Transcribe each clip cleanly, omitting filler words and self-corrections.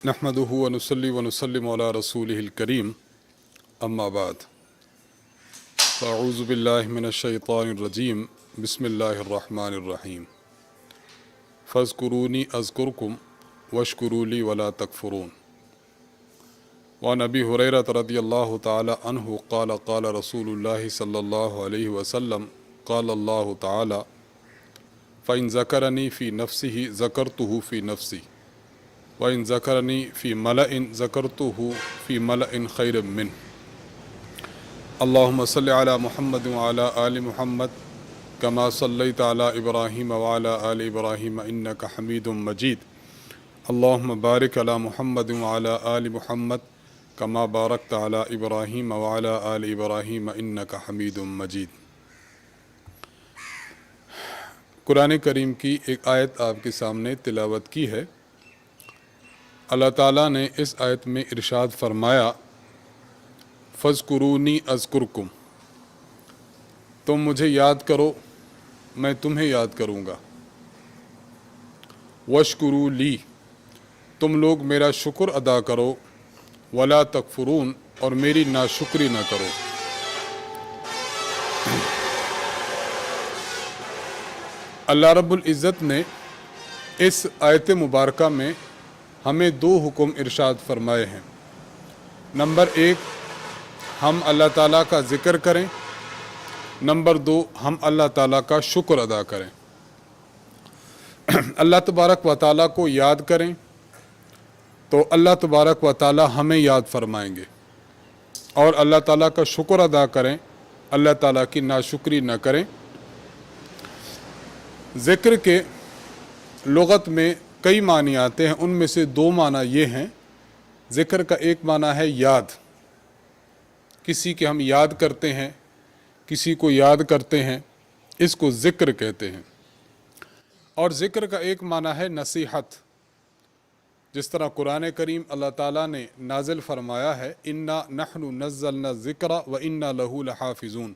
نحمده ونصلي ونسلم على رسوله الكريم أما بعد فأعوذ بالله من الشيطان الرجيم بسم الله الرحمن الرحيم فاذكروني أذكركم واشكروا لي ولا تكفرون وعن أبي هريرة رضي الله تعالى عنه قال قال رسول الله صلى الله عليه وسلم قال الله تعالى فإن ذكرني في نفسه ذكرته في نفسي وَإِن ذَكَرَنِي فِي مَلَئٍ ذَكَرْتُهُ فِي مَلَئٍ خَيْرٍ مِّنْهُ اللهم صل على محمد وعلى آل محمد كما صليت على إبراهيم وعلى آل إبراهيم إنك حميد مجيد اللهم بارك على محمد وعلى آل محمد كما باركت على إبراهيم وعلى آل إبراهيم إنك حميد مجيد قرآن کریم کی ایک آیت آپ کے سامنے تلاوت کی ہے۔ اللہ تعالیٰ نے اس آیت میں ارشاد فرمایا فَاذْكُرُونِي أَذْكُرْكُمْ، تم مجھے یاد کرو میں تمہیں یاد کروں گا، وَاشْكُرُوا لِي، تم لوگ میرا شکر ادا کرو، وَلَا تَكْفُرُونَ، اور میری ناشکری نہ کرو۔ اللہ رب العزت نے اس آیت مبارکہ میں ہمیں دو حکم ارشاد فرمائے ہیں۔ نمبر ایک، ہم اللہ تعالیٰ کا ذکر کریں، نمبر دو، ہم اللہ تعالیٰ کا شکر ادا کریں۔ اللہ تبارک و تعالیٰ کو یاد کریں تو اللہ تبارک و تعالیٰ ہمیں یاد فرمائیں گے، اور اللہ تعالیٰ کا شکر ادا کریں، اللہ تعالیٰ کی ناشکری نہ کریں۔ ذکر کے لغت میں کئی معنی آتے ہیں، ان میں سے دو معنی یہ ہیں۔ ذکر کا ایک معنی ہے یاد، کسی کے ہم یاد کرتے ہیں، کسی کو یاد کرتے ہیں، اس کو ذکر کہتے ہیں۔ اور ذکر کا ایک معنی ہے نصیحت، جس طرح قرآن کریم اللہ تعالیٰ نے نازل فرمایا ہے اِنَّا نَحْنُ نَزَّلْنَا الذِّكْرَ وَإِنَّا لَهُ لَحَافِظُونَ،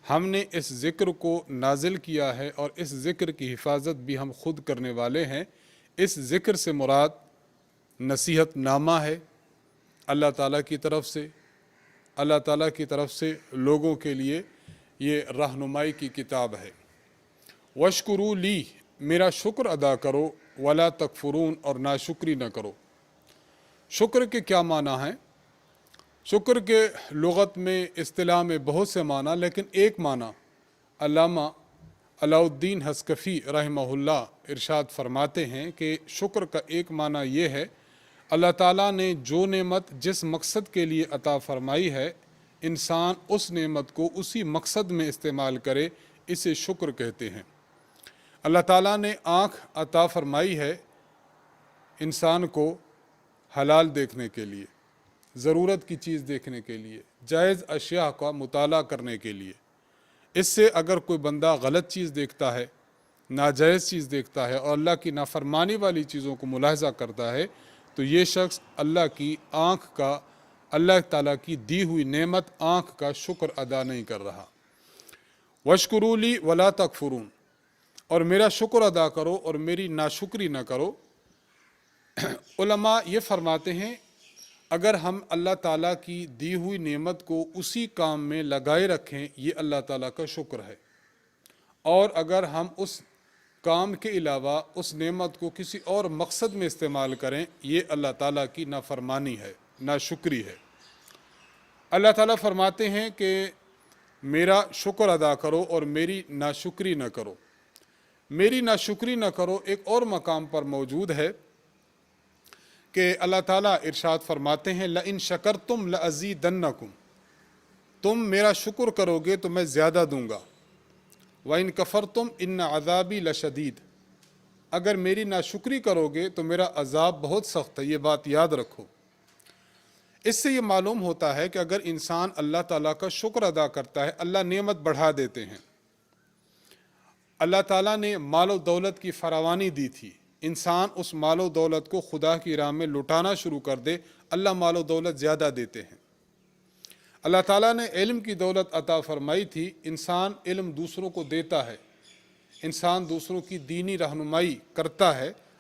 ہم نے اس ذکر کو نازل کیا ہے اور اس ذکر کی حفاظت بھی ہم خود کرنے والے ہیں۔ اس ذکر سے مراد نصیحت نامہ ہے، اللہ تعالیٰ کی طرف سے، اللہ تعالیٰ کی طرف سے لوگوں کے لیے یہ رہنمائی کی کتاب ہے۔ وَاشْكُرُوا لِي، میرا شکر ادا کرو، وَلَا تَكْفُرُونَ، اور ناشکری نہ کرو۔ شکر کے کیا معنی ہیں؟ شکر کے لغت میں اصطلاح میں بہت سے معنی، لیکن ایک معنی علامہ علاء الدین حسکفی رحمہ اللہ ارشاد فرماتے ہیں کہ شکر کا ایک معنی یہ ہے، اللہ تعالیٰ نے جو نعمت جس مقصد کے لیے عطا فرمائی ہے، انسان اس نعمت کو اسی مقصد میں استعمال کرے، اسے شکر کہتے ہیں۔ اللہ تعالیٰ نے آنکھ عطا فرمائی ہے انسان کو حلال دیکھنے کے لیے، ضرورت کی چیز دیکھنے کے لیے، جائز اشیاء کا مطالعہ کرنے کے لیے۔ اس سے اگر کوئی بندہ غلط چیز دیکھتا ہے، ناجائز چیز دیکھتا ہے اور اللہ کی نافرمانی والی چیزوں کو ملاحظہ کرتا ہے، تو یہ شخص اللہ کی آنکھ کا، اللہ تعالیٰ کی دی ہوئی نعمت آنکھ کا شکر ادا نہیں کر رہا۔ وَاشْكُرُوا لِي وَلَا تَكْفُرُونَ، اور میرا شکر ادا کرو اور میری ناشکری نہ کرو۔ علماء یہ فرماتے ہیں اگر ہم اللہ تعالیٰ کی دی ہوئی نعمت کو اسی کام میں لگائے رکھیں، یہ اللہ تعالیٰ کا شکر ہے، اور اگر ہم اس کام کے علاوہ اس نعمت کو کسی اور مقصد میں استعمال کریں، یہ اللہ تعالیٰ کی نافرمانی ہے، ناشکری ہے۔ اللہ تعالیٰ فرماتے ہیں کہ میرا شکر ادا کرو اور میری ناشکری نہ کرو۔ میری ناشکری نہ کرو ایک اور مقام پر موجود ہے کہ اللہ تعالیٰ ارشاد فرماتے ہیں لَإِن شَكَرْتُمْ لَأَزِيدَنَّكُمْ، تم میرا شکر کرو گے تو میں زیادہ دوں گا، وَإِن كَفَرْتُمْ إِنَّ عَذَابِي لَشَدِيدٌ، اگر میری ناشکری کرو گے تو میرا عذاب بہت سخت ہے، یہ بات یاد رکھو۔ اس سے یہ معلوم ہوتا ہے کہ اگر انسان اللہ تعالیٰ کا شکر ادا کرتا ہے، اللہ نعمت بڑھا دیتے ہیں۔ اللہ تعالیٰ نے مال و دولت کی فراوانی دی تھی، انسان اس مال و دولت کو خدا کی راہ میں لٹانا شروع کر دے، اللہ مال و دولت زیادہ دیتے ہیں۔ اللہ تعالیٰ نے علم کی دولت عطا فرمائی تھی، انسان علم دوسروں کو دیتا ہے، انسان دوسروں کی دینی رہنمائی کرتا ہے،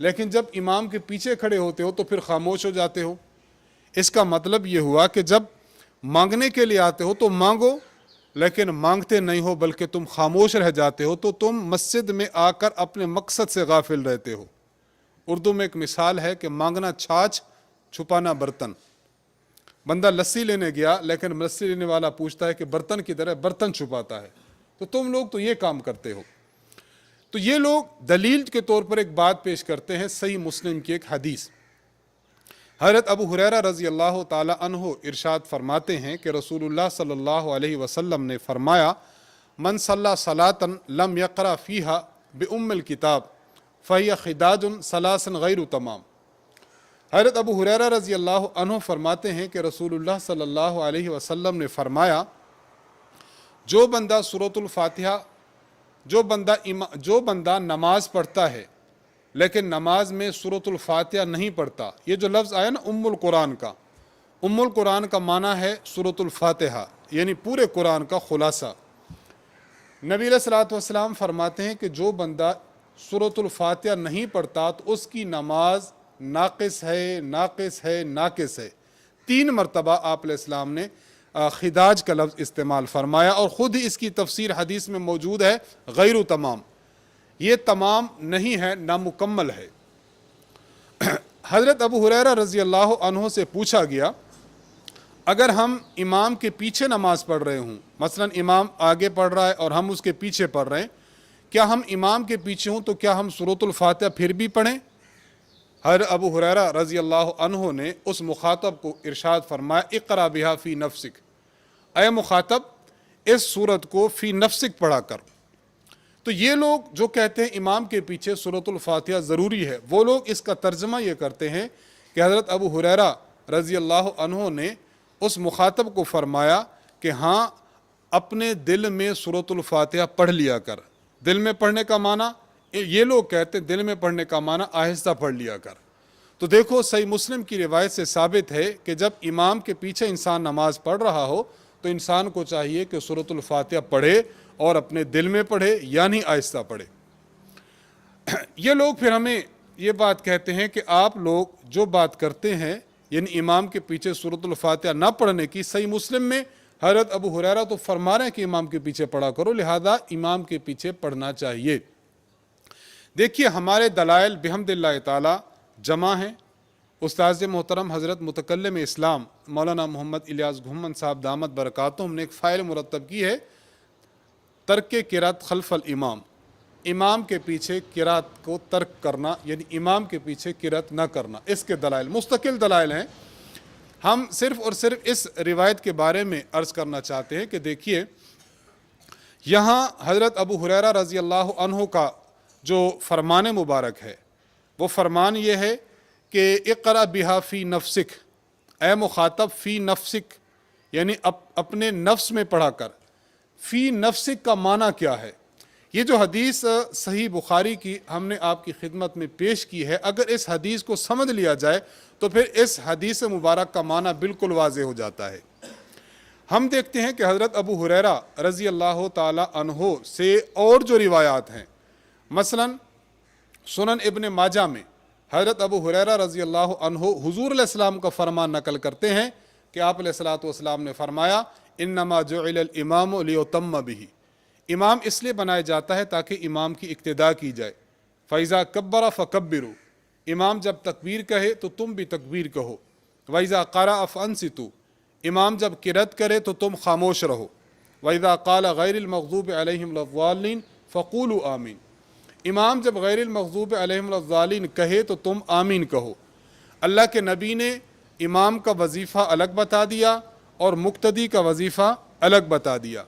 لیکن جب امام کے پیچھے کھڑے ہوتے ہو تو پھر خاموش ہو جاتے ہو۔ اس کا مطلب یہ ہوا کہ جب مانگنے کے لیے آتے ہو تو مانگو، لیکن مانگتے نہیں ہو بلکہ تم خاموش رہ جاتے ہو، تو تم مسجد میں آ کر اپنے مقصد سے غافل رہتے ہو۔ اردو میں ایک مثال ہے کہ مانگنا چھاچھ، چھپانا برتن۔ بندہ لسی لینے گیا لیکن لسی لینے والا پوچھتا ہے کہ برتن کدھر ہے، برتن چھپاتا ہے۔ تو تم لوگ تو یہ کام کرتے ہو۔ تو یہ لوگ دلیل کے طور پر ایک بات پیش کرتے ہیں، صحیح مسلم کی ایک حدیث۔ حضرت ابو ہریرہ رضی اللہ تعالی عنہ ارشاد فرماتے ہیں کہ رسول اللہ صلی اللہ علیہ وسلم نے فرمایا، من صلی صلاۃ لم یقرأ فیہا بأم الکتاب فہی خداج ثلاث غیر تمام۔ حضرت ابو ہریرہ رضی اللہ عنہ فرماتے ہیں کہ رسول اللہ صلی اللہ علیہ وسلم نے فرمایا، جو بندہ سورۃ الفاتحہ جو بندہ نماز پڑھتا ہے لیکن نماز میں سورۃ الفاتحہ نہیں پڑھتا، یہ جو لفظ آیا نا ام القرآن کا، ام القرآن کا معنی ہے سورۃ الفاتحہ، یعنی پورے قرآن کا خلاصہ۔ نبی علیہ الصلوۃ والسلام فرماتے ہیں کہ جو بندہ سورۃ الفاتحہ نہیں پڑھتا تو اس کی نماز ناقص ہے، ناقص ہے، ناقص ہے۔ 3 مرتبہ آپ علیہ السلام نے خداج کا لفظ استعمال فرمایا، اور خود ہی اس کی تفسیر حدیث میں موجود ہے، غیر تمام، یہ تمام نہیں ہے، نامکمل ہے۔ حضرت ابو ہریرہ رضی اللہ عنہ سے پوچھا گیا، اگر ہم امام کے پیچھے نماز پڑھ رہے ہوں، مثلا امام آگے پڑھ رہا ہے اور ہم اس کے پیچھے پڑھ رہے ہیں، کیا ہم امام کے پیچھے ہوں تو کیا ہم سورۃ الفاتحہ پھر بھی پڑھیں؟ حضرت ابو ہریرہ رضی اللہ عنہ نے اس مخاطب کو ارشاد فرمایا، اقرأ بہا فی نفسک، اے مخاطب اس سورت کو فی نفسک پڑھا کر۔ تو یہ لوگ جو کہتے ہیں امام کے پیچھے سورۃ الفاتحہ ضروری ہے، وہ لوگ اس کا ترجمہ یہ کرتے ہیں کہ حضرت ابو ہریرہ رضی اللہ عنہ نے اس مخاطب کو فرمایا کہ ہاں، اپنے دل میں سورۃ الفاتحہ پڑھ لیا کر۔ دل میں پڑھنے کا معنی، یہ لوگ کہتے ہیں دل میں پڑھنے کا معنی آہستہ پڑھ لیا کر۔ تو دیکھو صحیح مسلم کی روایت سے ثابت ہے کہ جب امام کے پیچھے انسان نماز پڑھ رہا ہو تو انسان کو چاہیے کہ سورۃ الفاتحہ پڑھے، اور اپنے دل میں پڑھے، یعنی آہستہ پڑھے۔ یہ لوگ پھر ہمیں یہ بات کہتے ہیں کہ آپ لوگ جو بات کرتے ہیں، یعنی امام کے پیچھے سورۃ الفاتحہ نہ پڑھنے کی، صحیح مسلم میں حضرت ابو ہریرہ تو فرما رہے ہیں کہ امام کے پیچھے پڑھا کرو، لہذا امام کے پیچھے پڑھنا چاہیے۔ دیکھیے ہمارے دلائل بحمد اللہ تعالی جمع ہیں۔ استاذ محترم حضرت متکلم اسلام مولانا محمد الیاس گھمن صاحب دامت برکاتہم نے ایک فائل مرتب کی ہے، ترک قرات خلف الامام، امام کے پیچھے قرات کو ترک کرنا، یعنی امام کے پیچھے قرات نہ کرنا۔ اس کے دلائل مستقل دلائل ہیں، ہم صرف اور صرف اس روایت کے بارے میں عرض کرنا چاہتے ہیں کہ دیکھیے یہاں حضرت ابو ہریرہ رضی اللہ عنہ کا جو فرمان مبارک ہے، وہ فرمان یہ ہے کہ اقرأ بہا فی نفسک، اے مخاطب فی نفسک، یعنی اپنے نفس میں پڑھا کر۔ فی نفسک کا معنی کیا ہے؟ یہ جو حدیث صحیح بخاری کی ہم نے آپ کی خدمت میں پیش کی ہے، اگر اس حدیث کو سمجھ لیا جائے تو پھر اس حدیث مبارک کا معنی بالکل واضح ہو جاتا ہے۔ ہم دیکھتے ہیں کہ حضرت ابو ہریرہ رضی اللہ تعالی عنہ سے اور جو روایات ہیں، مثلا سنن ابن ماجہ میں حضرت ابو ہریرہ رضی اللہ عنہ حضور علیہ السلام کا فرمان نقل کرتے ہیں کہ آپ علیہ الصلوۃ والسلام نے فرمایا، انما جعل الامام لیتم بہ، امام اس لیے بنایا جاتا ہے تاکہ امام کی اقتداء کی جائے۔ فاذا کبر فکبروا، امام جب تکبیر کہے تو تم بھی تکبیر کہو۔ واذا قرأ فانصتوا، امام جب قرات کرے تو تم خاموش رہو۔ واذا قال غیر المغضوب علیہم الضالین فقولوا آمین، امام جب غیر المغضوب علیہم الضالین کہے تو تم آمین کہو۔ اللہ کے نبی نے امام کا وظیفہ الگ بتا دیا اور مقتدی کا وظیفہ الگ بتا دیا۔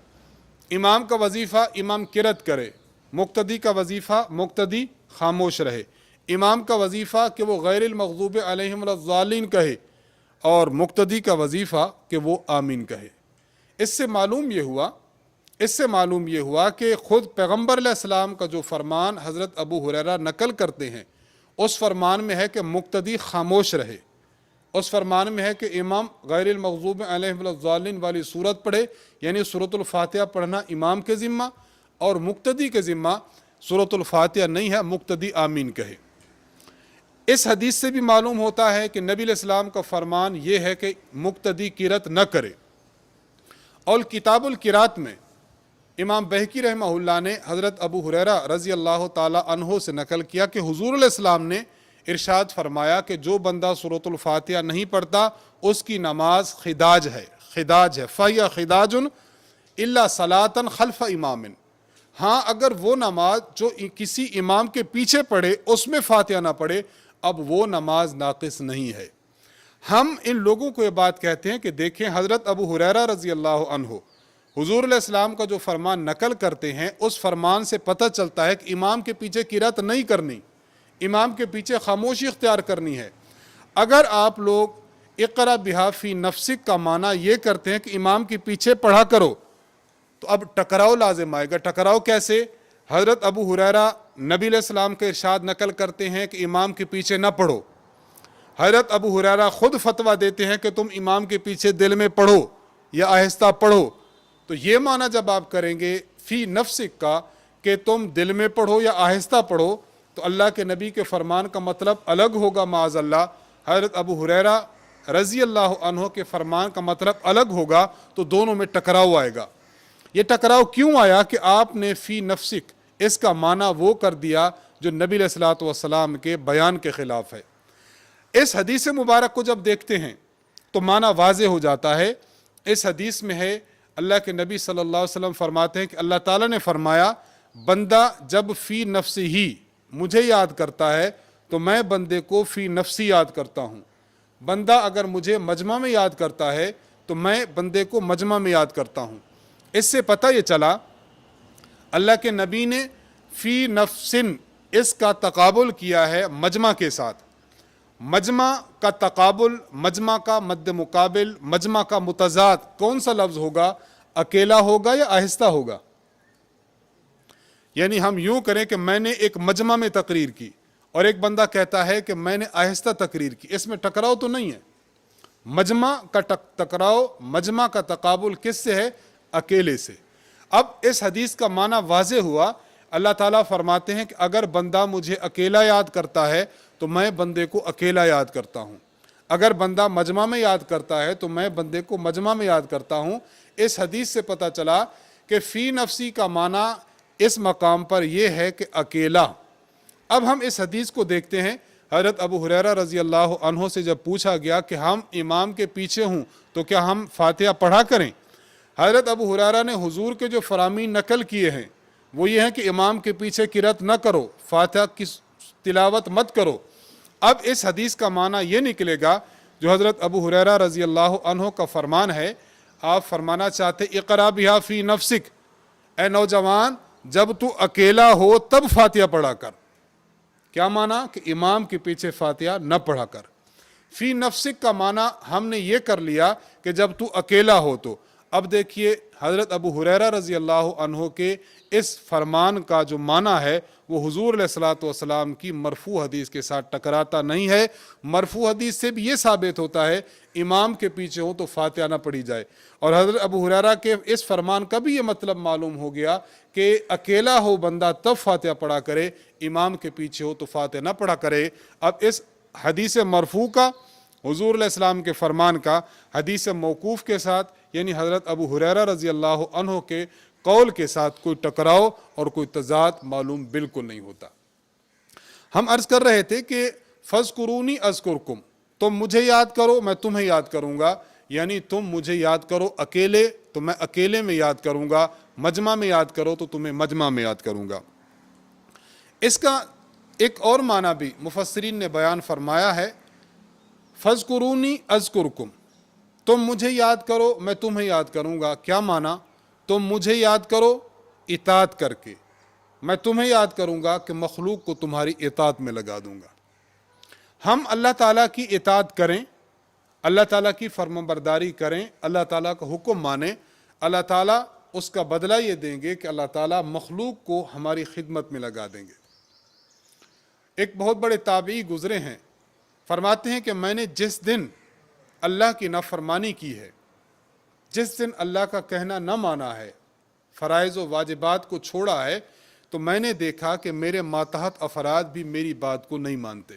امام کا وظیفہ امام قرات کرے، مقتدی کا وظیفہ مقتدی خاموش رہے۔ امام کا وظیفہ کہ وہ غیر المغضوب علیہم الضالین کہے، اور مقتدی کا وظیفہ کہ وہ آمین کہے۔ اس سے معلوم یہ ہوا کہ خود پیغمبر علیہ السلام کا جو فرمان حضرت ابو ہریرہ نقل کرتے ہیں، اس فرمان میں ہے کہ مقتدی خاموش رہے، اس فرمان میں ہے کہ امام غیر المغضوب علیہم الضالین والی صورت پڑھے، یعنی سورۃ الفاتحہ پڑھنا امام کے ذمہ، اور مقتدی کے ذمہ سورۃ الفاتحہ نہیں ہے، مقتدی آمین کہے۔ اس حدیث سے بھی معلوم ہوتا ہے کہ نبی علیہ السلام کا فرمان یہ ہے کہ مقتدی قرات نہ کرے۔ اور کتاب القرات میں امام بہقی رحمہ اللہ نے حضرت ابو ہریرہ رضی اللہ تعالی عنہ سے نقل کیا کہ حضور علیہ السلام نے ارشاد فرمایا کہ جو بندہ سورۃ الفاتحہ نہیں پڑھتا اس کی نماز خداج ہے، فَهِيَ خِدَاجٌ إِلَّا صَلَاةً خَلْفَ إِمَامٍ۔ ہاں اگر وہ نماز جو کسی امام کے پیچھے پڑھے اس میں فاتحہ نہ پڑھے، اب وہ نماز ناقص نہیں ہے۔ ہم ان لوگوں کو یہ بات کہتے ہیں کہ دیکھیں حضرت ابو ہریرہ رضی اللہ عنہ حضور علیہ السلام کا جو فرمان نقل کرتے ہیں، اس فرمان سے پتہ چلتا ہے کہ امام کے پیچھے قرات نہیں کرنی، امام کے پیچھے خاموشی اختیار کرنی ہے۔ اگر آپ لوگ اقرا بہا فی نفسک کا معنی یہ کرتے ہیں کہ امام کے پیچھے پڑھا کرو، تو اب ٹکراؤ لازم آئے گا۔ ٹکراؤ کیسے؟ حضرت ابو ہریرہ نبی علیہ السلام کے ارشاد نقل کرتے ہیں کہ امام کے پیچھے نہ پڑھو، حضرت ابو ہریرہ خود فتویٰ دیتے ہیں کہ تم امام کے پیچھے دل میں پڑھو یا آہستہ پڑھو۔ تو یہ معنی جب آپ کریں گے فی نفسک کا کہ تم دل میں پڑھو یا آہستہ پڑھو، تو اللہ کے نبی کے فرمان کا مطلب الگ ہوگا معاذ اللہ، حضرت ابو ہریرہ رضی اللہ عنہ کے فرمان کا مطلب الگ ہوگا، تو دونوں میں ٹکراؤ آئے گا۔ یہ ٹکراؤ کیوں آیا کہ آپ نے فی نفسک اس کا معنی وہ کر دیا جو نبی علیہ الصلوۃ والسلام کے بیان کے خلاف ہے۔ اس حدیث مبارک کو جب دیکھتے ہیں تو معنی واضح ہو جاتا ہے۔ اس حدیث میں ہے اللہ کے نبی صلی اللہ علیہ وسلم فرماتے ہیں کہ اللہ تعالیٰ نے فرمایا بندہ جب فی نفسی ہی مجھے یاد کرتا ہے تو میں بندے کو فی نفسی یاد کرتا ہوں۔ بندہ اگر مجھے مجمع میں یاد کرتا ہے تو میں بندے کو مجمع میں یاد کرتا ہوں۔ اس سے پتہ یہ چلا اللہ کے نبی نے فی نفسن اس کا تقابل کیا ہے مجمع کے ساتھ۔ مجمع کا تقابل، مجمع کا مد مقابل، مجمع کا متضاد کون سا لفظ ہوگا؟ اکیلا ہوگا یا آہستہ ہوگا؟ یعنی ہم یوں کریں کہ میں نے ایک مجمع میں تقریر کی اور ایک بندہ کہتا ہے کہ میں نے آہستہ تقریر کی، اس میں ٹکراؤ تو نہیں ہے۔ مجمع کا ٹکراؤ، مجمع کا تقابل کس سے ہے؟ اکیلے سے۔ اب اس حدیث کا معنی واضح ہوا۔ اللہ تعالیٰ فرماتے ہیں کہ اگر بندہ مجھے اکیلا یاد کرتا ہے تو میں بندے کو اکیلا یاد کرتا ہوں، اگر بندہ مجمع میں یاد کرتا ہے تو میں بندے کو مجمع میں یاد کرتا ہوں۔ اس حدیث سے پتہ چلا کہ فی نفسی کا معنی اس مقام پر یہ ہے کہ اکیلا۔ اب ہم اس حدیث کو دیکھتے ہیں۔ حضرت ابو ہریرہ رضی اللہ عنہ سے جب پوچھا گیا کہ ہم امام کے پیچھے ہوں تو کیا ہم فاتحہ پڑھا کریں؟ حضرت ابو ہریرہ نے حضور کے جو فرامین نقل کیے ہیں وہ یہ ہیں کہ امام کے پیچھے قرات نہ کرو، فاتحہ کی تلاوت مت کرو۔ اب اس حدیث کا معنی یہ نکلے گا جو حضرت ابو ہریرہ رضی اللہ عنہ کا فرمان ہے، آپ فرمانا چاہتے اقرا بہا فی نفسک، اے نوجوان جب تو اکیلا ہو تب فاتحہ پڑھا کر۔ کیا معنی؟ کہ امام کے پیچھے فاتحہ نہ پڑھا کر۔ فی نفسک کا معنی ہم نے یہ کر لیا کہ جب تو اکیلا ہو تو۔ اب دیکھیے حضرت ابو ہریرہ رضی اللہ عنہ کے اس فرمان کا جو معنی ہے وہ حضور علیہ الصلوۃ والسلام کی مرفوع حدیث کے ساتھ ٹکراتا نہیں ہے۔ مرفوع حدیث سے بھی یہ ثابت ہوتا ہے امام کے پیچھے ہو تو فاتحہ نہ پڑھی جائے، اور حضرت ابو ہریرہ کے اس فرمان کا بھی یہ مطلب معلوم ہو گیا کہ اکیلا ہو بندہ تب فاتحہ پڑھا کرے، امام کے پیچھے ہو تو فاتحہ نہ پڑھا کرے۔ اب اس حدیث مرفوع کا، حضور علیہ السلام کے فرمان کا، حدیث موقوف کے ساتھ یعنی حضرت ابو ہریرہ رضی اللہ عنہ کے قول کے ساتھ کوئی ٹکراؤ اور کوئی تضاد معلوم بالکل نہیں ہوتا۔ ہم عرض کر رہے تھے کہ فاذکرونی اذکرکم، تم مجھے یاد کرو میں تمہیں یاد کروں گا، یعنی تم مجھے یاد کرو اکیلے تو میں اکیلے میں یاد کروں گا، مجمع میں یاد کرو تو تمہیں مجمع میں یاد کروں گا۔ اس کا ایک اور معنی بھی مفسرین نے بیان فرمایا ہے، فاذکرونی اذکرکم، تم مجھے یاد کرو میں تمہیں یاد کروں گا۔ کیا معنی؟ تم مجھے یاد کرو اطاعت کر کے، میں تمہیں یاد کروں گا کہ مخلوق کو تمہاری اطاعت میں لگا دوں گا۔ ہم اللہ تعالیٰ کی اطاعت کریں، اللہ تعالیٰ کی فرمانبرداری کریں، اللہ تعالیٰ کا حکم مانیں، اللہ تعالیٰ اس کا بدلہ یہ دیں گے کہ اللہ تعالیٰ مخلوق کو ہماری خدمت میں لگا دیں گے۔ ایک بہت بڑے تابعی گزرے ہیں، فرماتے ہیں کہ میں نے جس دن اللہ کی نافرمانی کی ہے، جس دن اللہ کا کہنا نہ مانا ہے، فرائض و واجبات کو چھوڑا ہے، تو میں نے دیکھا کہ میرے ماتحت افراد بھی میری بات کو نہیں مانتے۔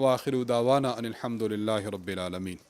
وآخر دعوانا ان الحمد للہ رب العالمین.